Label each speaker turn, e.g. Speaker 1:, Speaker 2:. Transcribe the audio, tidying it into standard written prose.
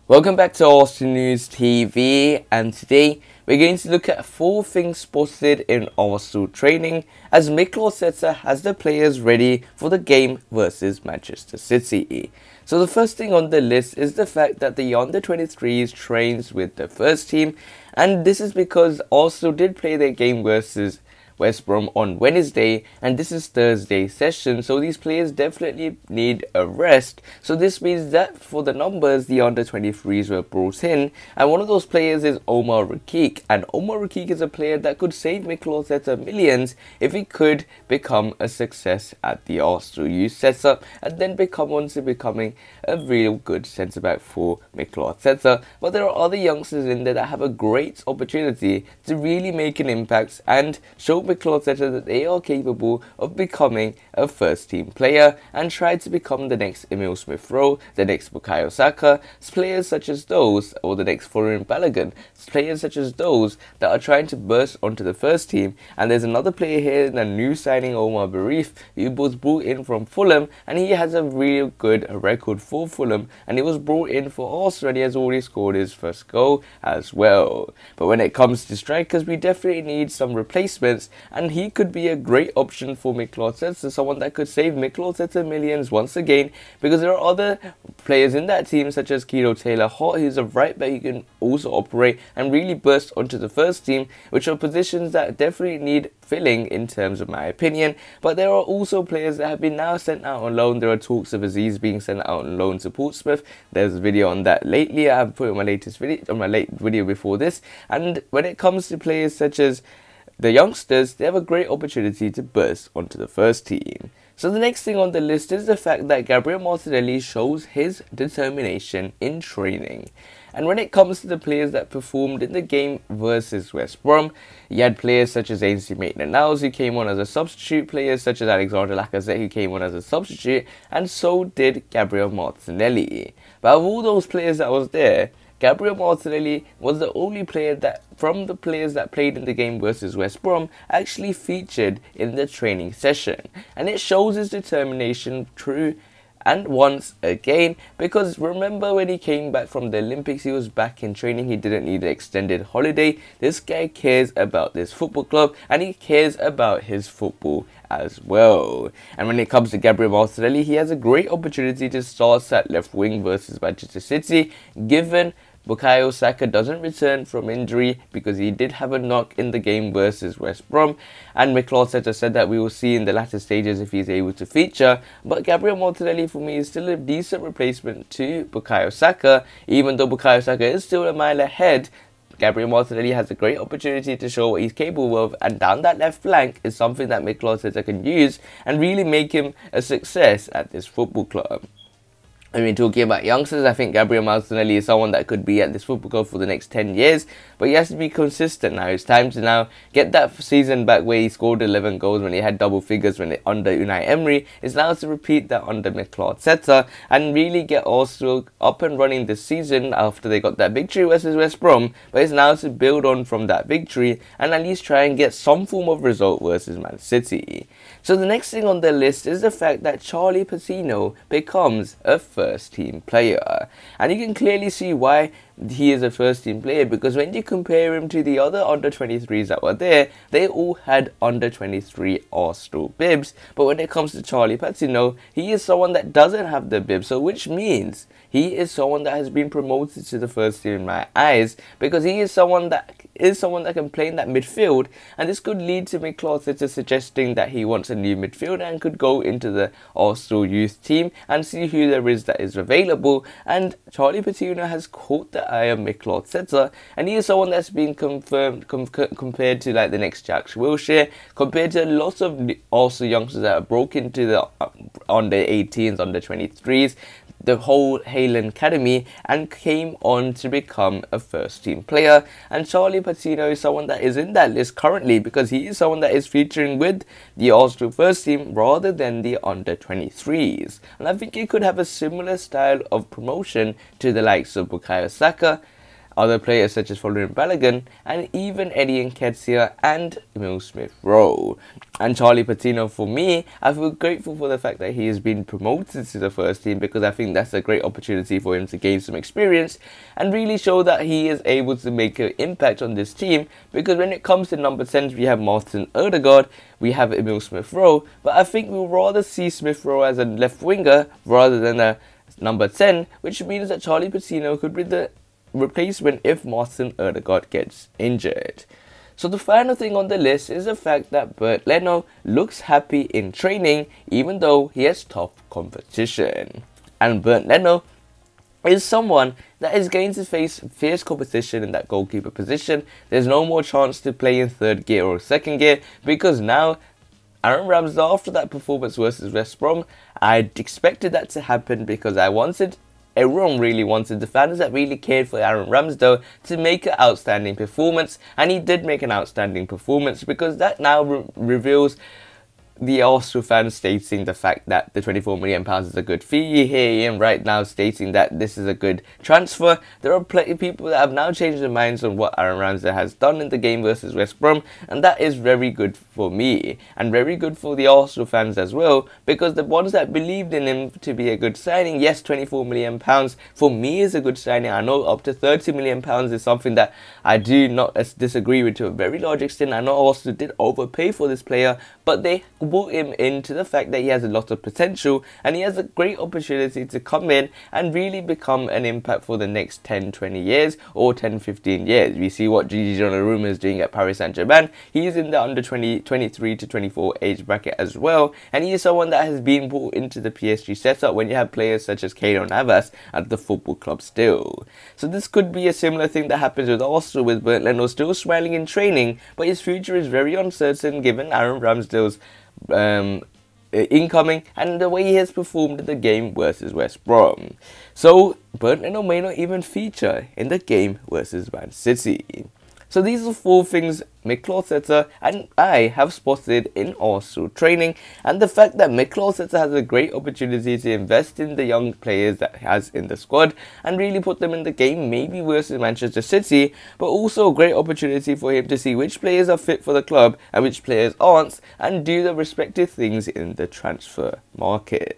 Speaker 1: Welcome back to Arsenal News TV, and today we're going to look at 4 things spotted in Arsenal training as Mikel has the players ready for the game versus Manchester City. So the first thing on the list is the fact that the under-23s trains with the first team, and this is because Arsenal did play their game versus West Brom on Wednesday, and this is Thursday session, so these players definitely need a rest. So this means that for the numbers, the under-23s were brought in, and one of those players is Omar Rakik, and Omar Rakik is a player that could save Mikel millions if he could become a success at the Arsenal youth setup and then become on to becoming a real good centre-back for Mikel. But there are other youngsters in there that have a great opportunity to really make an impact and show Mikel that they are capable of becoming a first team player and try to become the next Emil Smith-Rowe, the next Bukayo Saka, players such as those, or the next Florian Balogun, players such as those that are trying to burst onto the first team. And there's another player here, the new signing Omar Barif, who was brought in from Fulham, and he has a real good record for Fulham, and he was brought in for Arsenal and he has already scored his first goal as well. But when it comes to strikers, we definitely need some replacements, and he could be a great option for Mikel Arteta, someone that could save Mikel Arteta millions once again, because there are other players in that team such as Kilo Taylor-Hart, who's a right back who can also operate and really burst onto the first team, which are positions that definitely need filling in terms of my opinion. But there are also players that have been now sent out on loan. There are talks of Aziz being sent out on loan to Portsmouth. There's a video on that lately. I've put in my latest video, on my late video before this. And when it comes to players such as the youngsters, they have a great opportunity to burst onto the first team. So the next thing on the list is the fact that Gabriel Martinelli shows his determination in training. And when it comes to the players that performed in the game versus West Brom, you had players such as Ainsley Maitland-Niles who came on as a substitute, players such as Alexander Lacazette who came on as a substitute, and so did Gabriel Martinelli. But of all those players that was there, Gabriel Martinelli was the only player that, from the players that played in the game versus West Brom, actually featured in the training session. And it shows his determination true and once again, because remember when he came back from the Olympics, he was back in training, he didn't need an extended holiday. This guy cares about this football club and he cares about his football as well. And when it comes to Gabriel Martinelli, he has a great opportunity to start at left wing versus Manchester City, given Bukayo Saka doesn't return from injury, because he did have a knock in the game versus West Brom, and Mikel Arteta said that we will see in the latter stages if he's able to feature. But Gabriel Martinelli for me is still a decent replacement to Bukayo Saka. Even though Bukayo Saka is still a mile ahead, Gabriel Martinelli has a great opportunity to show what he's capable of, and down that left flank is something that Mikel Arteta can use and really make him a success at this football club. I mean, talking about youngsters, I think Gabriel Martinelli is someone that could be at this football club for the next 10 years, but he has to be consistent now. It's time to now get that season back where he scored 11 goals when he had double figures under Unai Emery. It's now to repeat that under Mikel Arteta and really get Arsenal up and running this season after they got that victory versus West Brom. But it's now to build on from that victory and at least try and get some form of result versus Man City. So the next thing on the list is the fact that Charlie Patino becomes a first team player, and you can clearly see why he is a first team player, because when you compare him to the other under-23s that were there, they all had under-23 Arsenal bibs. But when it comes to Charlie Patino, he is someone that doesn't have the bib, so which means he is someone that has been promoted to the first team in my eyes, because he is someone that can play in that midfield, and this could lead to Mikel Arteta suggesting that he wants a new midfielder and could go into the Arsenal youth team and see who there is that is available. And Charlie Patino has caught the eye of Mikel Arteta, and he is someone that's been confirmed compared to like the next Jack Wilshere, compared to lots of Arsenal youngsters that have broken into the under 18s, under 23s, the whole Haaland Academy, and came on to become a first team player. And Charlie Patino is someone that is in that list currently, because he is someone that is featuring with the Arsenal first team rather than the under 23s. And I think he could have a similar style of promotion to the likes of Bukayo Saka, other players such as Balogun and even Eddie Nketiah and Emil Smith-Rowe. And Charlie Patino, for me, I feel grateful for the fact that he has been promoted to the first team, because I think that's a great opportunity for him to gain some experience and really show that he is able to make an impact on this team. Because when it comes to number 10, we have Martin Odegaard, we have Emil Smith-Rowe, but I think we'll rather see Smith-Rowe as a left winger rather than a number 10, which means that Charlie Patino could be the replacement if Martin Odegaard gets injured. So the final thing on the list is the fact that Bernd Leno looks happy in training even though he has tough competition. And Bernd Leno is someone that is going to face fierce competition in that goalkeeper position. There's no more chance to play in third gear or second gear, because now Aaron Ramsdale, after that performance versus West Brom, I expected that to happen because everyone really wanted the fans that really cared for Aaron Ramsdale to make an outstanding performance, and he did make an outstanding performance, because that now reveals the Arsenal fans stating the fact that the £24 million is a good fee. You hear Ian Wright now stating that this is a good transfer. There are plenty of people that have now changed their minds on what Aaron Ramsdale has done in the game versus West Brom, and that is very good for me and very good for the Arsenal fans as well, because the ones that believed in him to be a good signing, yes, £24 million for me is a good signing. I know up to £30 million is something that I do not disagree with to a very large extent. I know Arsenal did overpay for this player, but they brought him into the fact that he has a lot of potential and he has a great opportunity to come in and really become an impact for the next 10-20 years or 10-15 years. We see what Gigi Donnarumma is doing at Paris Saint-Germain. He is in the under 23 to 24 age bracket as well, and he is someone that has been brought into the PSG setup when you have players such as Keylor Navas at the football club still. So this could be a similar thing that happens with Arsenal, with Bernd Leno still smiling in training, but his future is very uncertain given Aaron Ramsdale's incoming and the way he has performed in the game versus West Brom. So Bernd Leno may not even feature in the game versus Man City. So these are 4 things Mikel Arteta and I have spotted in Arsenal training, and the fact that Mikel Arteta has a great opportunity to invest in the young players that he has in the squad and really put them in the game, maybe versus Manchester City, but also a great opportunity for him to see which players are fit for the club and which players aren't, and do the respective things in the transfer market.